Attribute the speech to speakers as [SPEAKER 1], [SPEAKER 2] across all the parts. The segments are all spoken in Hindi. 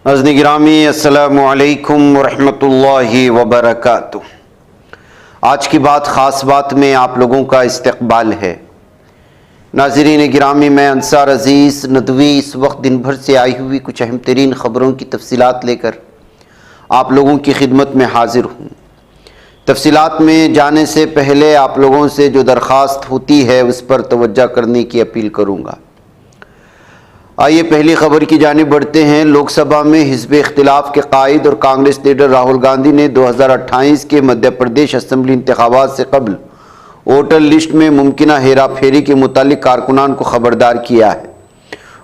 [SPEAKER 1] नाज़रीन गिरामी अस्सलामु अलैकुम वरहमतुल्लाहि वबरकातुह। आज की बात ख़ास बात में आप लोगों का इस्तक़बाल है। नाज़रीन गिरामी, मैं अंसार अज़ीज़ नदवी इस वक्त दिन भर से आई हुई कुछ अहम तरीन ख़बरों की तफसीलात लेकर आप लोगों की खिदमत में हाजिर हूँ। तफसीलात में जाने से पहले आप लोगों से जो दरख्वास्त होती है उस पर तवज्जो करने की अपील करूँगा। आइए पहली खबर की जानिब बढ़ते हैं। लोकसभा में हिज़्ब इख्तिलाफ के कायद और कांग्रेस लीडर राहुल गांधी ने 2028 के मध्य प्रदेश असम्बली इंतखाबात से कबल वोटर लिस्ट में मुमकिना हेरा फेरी के मुतालिक कारकुनान को खबरदार किया है।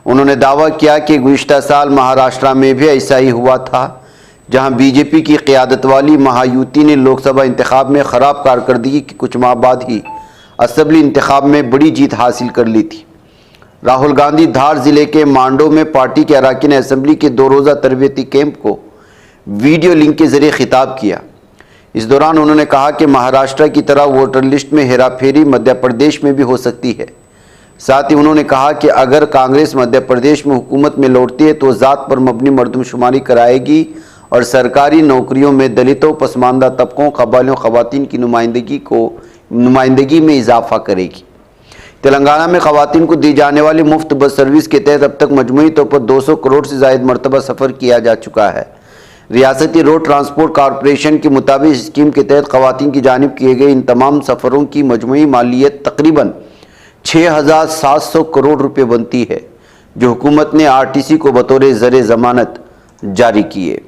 [SPEAKER 1] उन्होंने दावा किया कि गुज़िश्ता साल महाराष्ट्र में भी ऐसा ही हुआ था, जहां बीजेपी की क़ियादत वाली महायुति ने लोकसभा इंतखाब में ख़राब कारकर्दगी के कुछ माह बाद ही असम्बली इंतखाब में बड़ी जीत हासिल कर ली थी। राहुल गांधी धार ज़िले के मांडो में पार्टी के अरकान असम्बली के 2 रोज़ा तरबियती कैंप को वीडियो लिंक के ज़रिए खिताब किया। इस दौरान उन्होंने कहा कि महाराष्ट्र की तरह वोटर लिस्ट में हेरा फेरी मध्य प्रदेश में भी हो सकती है। साथ ही उन्होंने कहा कि अगर कांग्रेस मध्य प्रदेश में हुकूमत में लौटती है तो ज़ात पर मबनी मरदमशुमारी कराएगी और सरकारी नौकरियों में दलितों, पसमानदा तबकों, कबायलियों, ख़वातीन की नुमाइंदगी में इजाफा करेगी। तेलंगाना में ख़वातीन को दी जाने वाली मुफ्त बस सर्विस के तहत अब तक मजमूई तौर पर 200 करोड़ से ज़ायद मरतबा सफ़र किया जा चुका है। रियासती रोड ट्रांसपोर्ट कॉरपोरेशन के मुताबिक स्कीम के तहत ख़वातीन की जानिब किए गए इन तमाम सफ़रों की मजमूई मालियत तकरीबन 6700 करोड़ रुपये बनती है, जो हुकूमत ने RTC को बतौर ज़र ज़मानत जारी किए।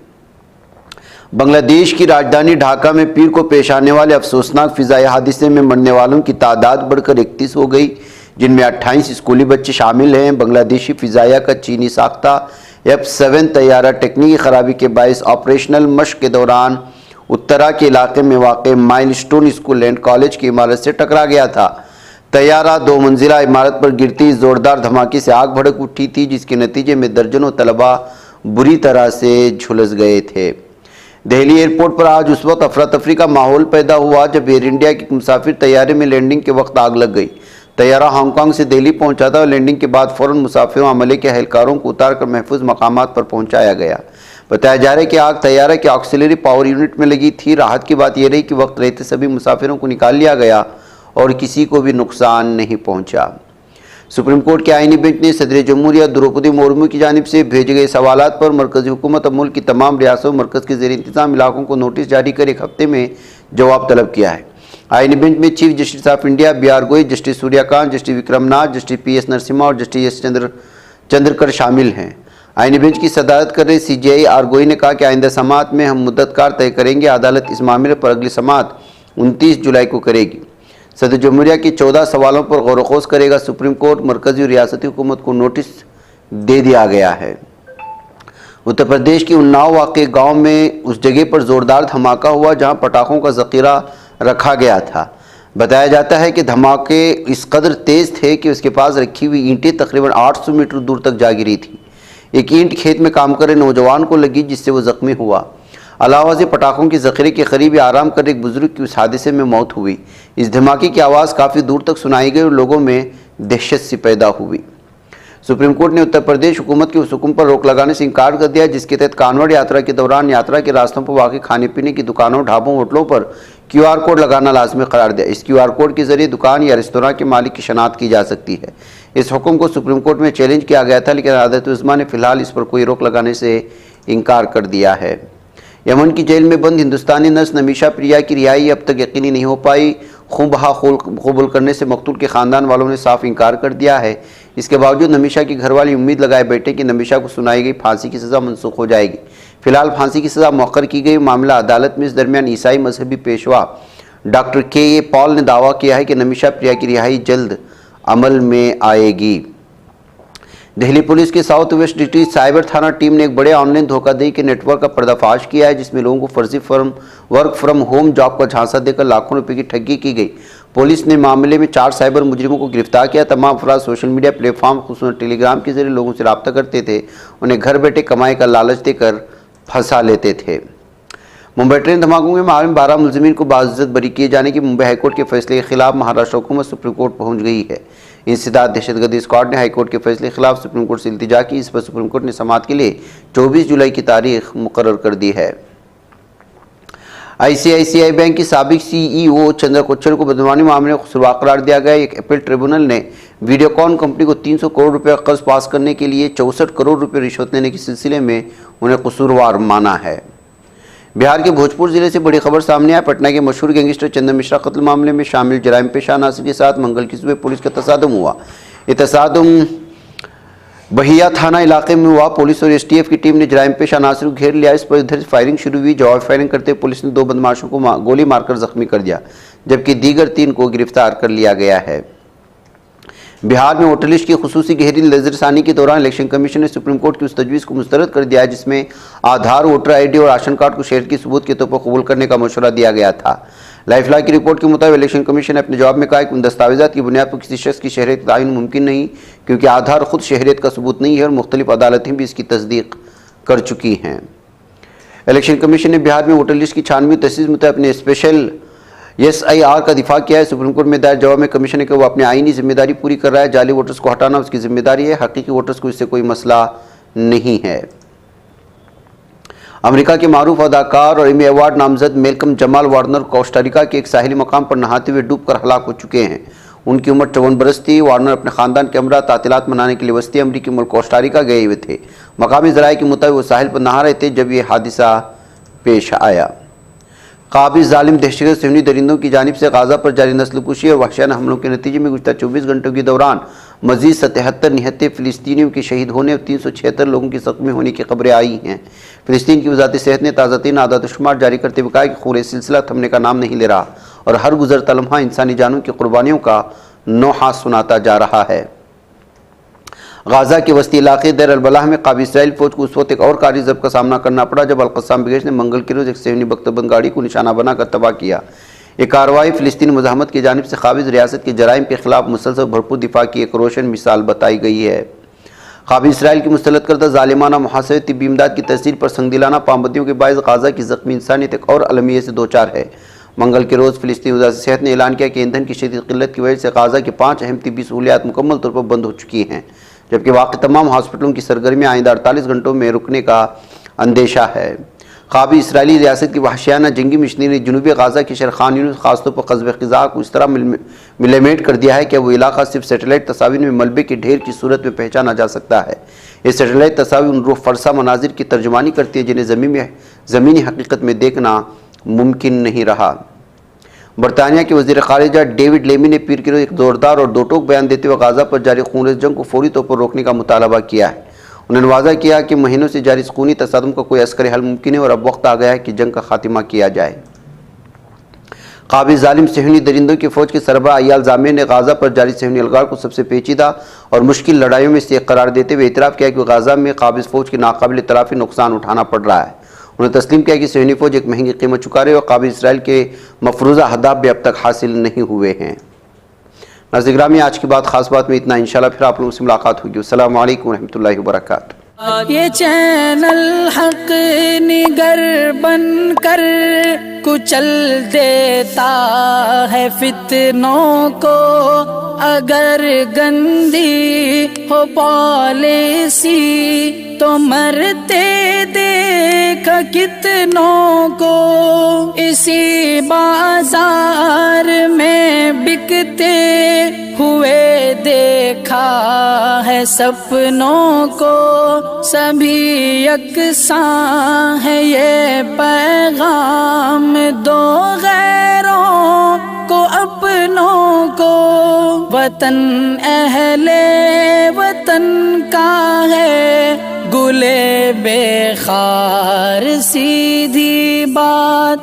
[SPEAKER 1] बांग्लादेश की राजधानी ढाका में पीर को पेश आने वाले अफसोसनाक फ़िज़ाई हादसे में मरने वालों की तादाद बढ़कर 31 हो गई, जिनमें 28 स्कूली बच्चे शामिल हैं। बांग्लादेशी फ़िज़ाइया का चीनी साख्ता F-7 तैयारा टेक्निकी ख़राबी के बायस ऑपरेशनल मश्क के दौरान उत्तरा के इलाके में वाक़ माइलस्टोन स्कूल एंड कॉलेज की इमारत से टकरा गया था। तैयारा 2 मंजिला इमारत पर गिरती ज़ोरदार धमाके से आग भड़क उठी थी, जिसके नतीजे में दर्जनों तलबा बुरी तरह से झुलस गए थे। दिल्ली एयरपोर्ट पर आज उस वक्त अफरा तफरी का माहौल पैदा हुआ जब एयर इंडिया के मुसाफिर तैयारे में लैंडिंग के वक्त आग लग गई। तैयारा हांगकांग से दिल्ली पहुंचा था और लैंडिंग के बाद फ़ौरन मुसाफिरों अमले के एहलकारों को उतार कर महफूज मकामात पर पहुंचाया गया। बताया जा रहा है कि आग तैयारा के ऑक्सिलरी पावर यूनिट में लगी थी। राहत की बात यह रही कि वक्त रहते सभी मुसाफिरों को निकाल लिया गया और किसी को भी नुकसान नहीं पहुँचा। सुप्रीम कोर्ट के आईनी बेंच ने सदर जमहूरिया द्रौपदी मुर्मू की जानिब से भेजे गए सवालात पर मरकज़ी हुकूमत और मुल्क की तमाम रियासतों मरकज़ के ज़ेर इंतज़ाम इलाकों को नोटिस जारी कर 1 हफ्ते में जवाब तलब किया है। आईनी बेंच में chief justice of India B.R. Goyal, justice Suryakant, justice Vikram Nath, justice P.S. Narasimha और जस्टिस चंद्रकर शामिल हैं। आईनी बेंच की सदारत कर रहे CJI R. गोयल ने कहा कि आइंदा समाअत में हम मुद्दतकार तय करेंगे। अदालत इस मामले पर अगली समाअत 29 जुलाई को करेगी। सदर जमहूरिया के 14 सवालों पर गौर खोज करेगा। सुप्रीम कोर्ट, मरकज़ी और रियासती हुकूमत को नोटिस दे दिया गया है। उत्तर प्रदेश की उन्नाव वाक़ई गांव में उस जगह पर ज़ोरदार धमाका हुआ जहां पटाखों का ज़ख़ीरा रखा गया था। बताया जाता है कि धमाके इस कदर तेज़ थे कि उसके पास रखी हुई ईंटें तकरीबन 800 मीटर दूर तक जा गिरी थी। एक ईंट खेत में काम कर रहे नौजवान को लगी, जिससे वो ज़ख्मी हुआ। अलावा से पटाखों के ज़ख़ीरे के करीब आराम कर एक बुजुर्ग की उस हादसे में मौत हुई। इस धमाके की आवाज़ काफ़ी दूर तक सुनाई गई और लोगों में दहशत सी पैदा हुई। सुप्रीम कोर्ट ने उत्तर प्रदेश हुकूमत के उस हुक्म पर रोक लगाने से इनकार कर दिया, जिसके तहत कांवड़ यात्रा के दौरान यात्रा के रास्तों पर वाक़ई खाने पीने की दुकानों, ढाबों, होटलों पर QR कोड लगाना लाजमी करार दिया। इस QR कोड के जरिए दुकान या रेस्तोरां के मालिक की शनाख्त की जा सकती है। इस हुक्म को सुप्रीम कोर्ट में चैलेंज किया गया था, लेकिन अदालत-ए-उज़्मा ने फिलहाल इस पर कोई रोक लगाने से इनकार कर दिया है। यमन की जेल में बंद हिंदुस्तानी नर्स नमीशा प्रिया की रिहाई अब तक यकीनी नहीं हो पाई। खून बहा कबूल करने से मकतूल के ख़ानदान वालों ने साफ इनकार कर दिया है। इसके बावजूद नमीशा की घरवाली उम्मीद लगाए बैठे कि नमीशा को सुनाई गई फांसी की सज़ा मनसूख हो जाएगी। फिलहाल फांसी की सज़ा मौखर की गई। मामला अदालत में। इस दरमियान ईसाई मजहबी पेशवा डॉक्टर K.A. पॉल ने दावा किया है कि नमीशा प्रिया की रिहाई जल्द अमल में आएगी। दिल्ली पुलिस की साउथ वेस्ट डिस्ट्रिक्ट साइबर थाना टीम ने एक बड़े ऑनलाइन धोखाधड़ी के नेटवर्क का पर्दाफाश किया है, जिसमें लोगों को फर्जी वर्क फ्रॉम होम जॉब का झांसा देकर लाखों रुपए की ठगी की गई। पुलिस ने मामले में 4 साइबर मुजरिमों को गिरफ्तार किया। तमाम अफराद सोशल मीडिया प्लेटफॉर्म खुसूसन टेलीग्राम के जरिए लोगों से रब्ता करते थे, उन्हें घर बैठे कमाई का लालच देकर फंसा लेते थे। मुंबई ट्रेन धमाकों के मामले में 12 मुलजिमीन को बाइज्जत बरी किए जाने की मुंबई हाईकोर्ट के फैसले के खिलाफ महाराष्ट्र हुकूमत सुप्रीम कोर्ट पहुंच गई है। इंसदाद दहशतगर्दी स्क्वाड ने हाईकोर्ट के फैसले के खिलाफ सुप्रीम कोर्ट से इल्तिजा की। इस पर सुप्रीम कोर्ट ने समाअत के लिए 24 जुलाई की तारीख मुकर्रर कर दी है। ICICI बैंक की साबिक CEO चंद्रा कोच्छर को बदनामी मामले में कसूरवार करार दिया गया। एक अपील ट्रिब्यूनल ने वीडियोकॉन कंपनी को 300 करोड़ रुपए का कर्ज पास करने के लिए 64 करोड़ रुपए रिश्वत लेने के सिलसिले में उन्हें कसूरवार माना है। बिहार के भोजपुर जिले से बड़ी खबर सामने आई। पटना के मशहूर गैंगस्टर चंदन मिश्रा कत्ल मामले में शामिल जराइम पेशा नासिर के साथ मंगल की सुबह पुलिस का तसादुम हुआ। ये तसादुम बहिया थाना इलाके में हुआ। पुलिस और STF की टीम ने जराइम पेशा नासिर को घेर लिया। इस पर इधर फायरिंग शुरू हुई। जवाब फायरिंग करते पुलिस ने 2 बदमाशों को गोली मारकर जख्मी कर दिया, जबकि दीगर 3 को गिरफ्तार कर लिया गया है। बिहार में वोटर लिस्ट की खुसूसी गहरी नजरसानी के दौरान इलेक्शन कमीशन ने सुप्रीम कोर्ट की उस तजवीज़ को मुस्तरद कर दिया है जिसमें आधार, वोटर ID और राशन कार्ड को शहर की सबूत के तौर पर कबूल करने का मशवरा दिया गया था। लाइफलाइन की रिपोर्ट के मुताबिक इलेक्शन कमीशन ने अपने जवाब में कहा कि उन दस्तावेजात की बुनियाद पर किसी शख्स की शहरियत का तयन मुमकिन नहीं, क्योंकि आधार खुद शहरियत का सबूत नहीं है और मुख्तलिफ अदालतें भी इसकी तस्दीक कर चुकी हैं। इलेक्शन कमीशन ने बिहार में वोटर लिस्ट की छानबीन तस्दीक में अपने स्पेशल SIR का दिफा किया है। सुप्रीम कोर्ट में दायर जवाब में कमीशन ने कहा वो अपनी आईनी जिम्मेदारी पूरी कर रहा है। जाली वोटर्स को हटाना उसकी जिम्मेदारी है, हकीकी वोटर्स को इससे कोई मसला नहीं है। अमेरिका के मारूफ अदाकार और एमी अवार्ड नामजद मेलकम जमाल वार्नर कोस्टारिका के एक साहिली मकाम पर नहाते हुए डूबकर हलाक हो चुके हैं। उनकी उम्र 54 बरस थी। वार्नर अपने खानदान के हमरा तातिलात मनाने के लिए वस्ती अमरीकी मुल्क कोस्टारिका गए हुए थे। मकामी ज़राए के मुताबिक वो साहिल पर नहा रहे थे जब ये हादसा पेश आया। काबिज जालिम दहशतगर्द सिवनी दरिंदों की जानिब से गाज़ा पर जारी नस्लकुशी और वहशियाना हमलों के नतीजे में गुज़श्ता 24 घंटों के दौरान मजीद 77 निहत्ते फ़िलिस्तीनियों के शहीद होने और 376 लोगों की ज़ख्मी होने की खबरें आई हैं। फ़िलिस्तीन की वज़ारत सेहत ने ताज़ा तीन आदाद-ओ-शुमार जारी करते हुए कहा कि पूरे सिलसिला थमने का नाम नहीं ले रहा और हर गुज़रता लम्हा इंसानी जानों की कुर्बानियों का नौहा सुनाता जा रहा है। गाज़ा के वस्ती इलाके देर अल-बलाह में काबिज इसराइल फौज को उस वक्त एक और कारी ज़ब्त का सामना करना पड़ा जब अल-क़स्साम ब्रिगेड ने मंगल के रोज़ एक सेवनी बख्तबंद गाड़ी को निशाना बनाकर तबाह किया। ये कार्रवाई फ़िलिस्तीनी मुज़ाहमत की जानिब से काबिज रियासत के जराइम के खिलाफ मुसलसल भरपूर दिफा की एक रोशन मिसाल बताई गई है। काबिज इसराइल की मुस्तलद करदा ज़ालिमाना मुहासरे तिब्बी इमदाद की तस्दीर पर संगदिलाना पाबंदियों के बायस गाज़ा की ज़ख्मी इंसानियत एक और अलमियत से दोचार है। मंगल के रोज़ फ़िलिस्तीनी वज़ारत सेहत ने ऐलान किया कि ईंधन की शदीद किल्लत की वजह से गाज़ा की 5 अहम तिब्बी सहूलियात मुकम्मल तौर पर बंद हो चुकी हैं, जबकि बाकी तमाम हॉस्पिटलों की सरगर्मियाँ आइंदा 48 घंटों में रुकने का अंदेशा है। काबी इसराइली रियासत की वहशियाना जंगी मिशनरी ने जनूबी गाज़ा के शहर खान यूनिस खासतौर पर कस्बे ख़िज़ा को इस तरह मिलेमेट कर दिया है कि वो इलाका सिर्फ सेटेलाइट तस्वीर में मलबे के ढेर की सूरत में पहचाना जा सकता है। ये सेटेलाइट तस्वीर उन रूह फरसा मनाजिर की तर्जुमानी करती है जिन्हें ज़मीनी हकीकत में देखना मुमकिन नहीं रहा। बरतानिया के वज़ीर ख़ारिजा डेविड लेमी ने पीर के रोज़ एक ज़ोरदार और दो टोक बयान देते हुए गाज़ा पर जारी खूनरेज़ जंग को फौरी तौर पर रोकने का मुतालबा किया है। उन्होंने वाज़ा किया कि महीनों से जारी खूनी तसादुम का कोई अस्करी हल मुमकिन है और अब वक्त आ गया है कि जंग का खात्मा किया जाए। काबिज जालिम सेहनी दरिंदों की फ़ौज के सरबराह अय्याल ज़ामिर ने गाज़ा पर जारी सेहनी अलगार को सबसे पेचीदा और मुश्किल लड़ाइयों में से एक करार देते हुए इतराफ़ किया कि गाज़ा में काबिज फ़ौज के नाकाबिल तलाफ़ी नुकसान उठाना पड़ रहा है। उन्होंने तस्लीम किया कि सेहनी फ़ौज एक महंगी कीमत चुका रही है और काबिज इसराइल के मफरूज़ा अहदाफ भी अब तक हासिल नहीं हुए हैं। नाज़रीन गिरामी, आज की बात ख़ास बात में इतना। इंशाल्लाह फिर आप लोगों से मुलाकात होगी। अस्सलामु अलैकुम रहमतुल्लाहि व बरकातुहू।
[SPEAKER 2] ये चैनल हक निगर बन कर कुचल देता है फितनों को, अगर गंदी हो पॉलिसी तो मरते देख कितनों को। इसी बाजार में बिकते हुए देखा है सपनों को, सभी यकसां है ये पैगाम दो गैरों को अपनों को। वतन अहले वतन का है गुले बेखार सीधी बात।